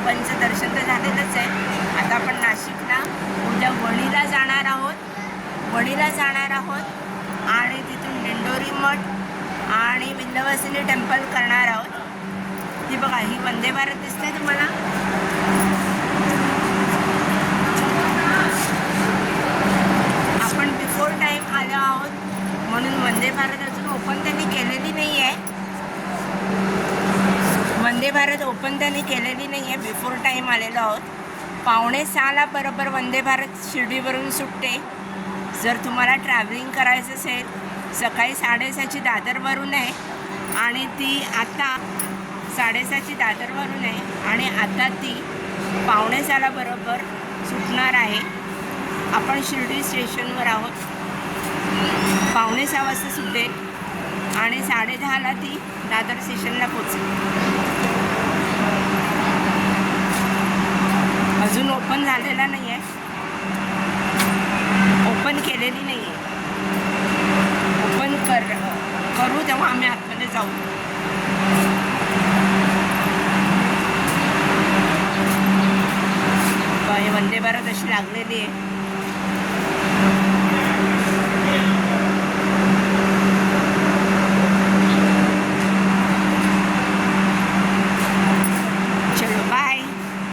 ओपनचं दर्शन तर झालेलंच आहे. आता आपण नाशिकला उद्या वणीला जाणार आहोत आणि तिथून दिंडोरी मठ आणि विंध्यवासिनी टेम्पल करणार आहोत. ही बघा, ही वंदे भारत दिसते तुम्हाला. आपण बिफोर टाईम आलो आहोत म्हणून वंदे भारत अजून ओपन त्यांनी केलेली नाही आहे. बिफोर टाईम आलेलो आहोत. 5:45ला बरोबर वंदे भारत शिर्डीवरून सुटते. जर तुम्हाला ट्रॅव्हलिंग करायचं असेल सकाळी 6:30ची दादरवरून आहे आणि ती आता 6:30ची दादरवरून आहे आणि आता ती 5:45ला बरोबर सुटणार आहे. आपण शिर्डी स्टेशनवर आहोत. 5:45 वाजता सुटेल आणि 10:30ला ती दादर स्टेशनला पोचेल. अजून ओपन झालेला नाही आहे, ओपन केलेली नाही आहे. ओपन करू तेव्हा आम्ही आतमध्ये जाऊ. हे वंदे भारत अशी लागलेली आहे.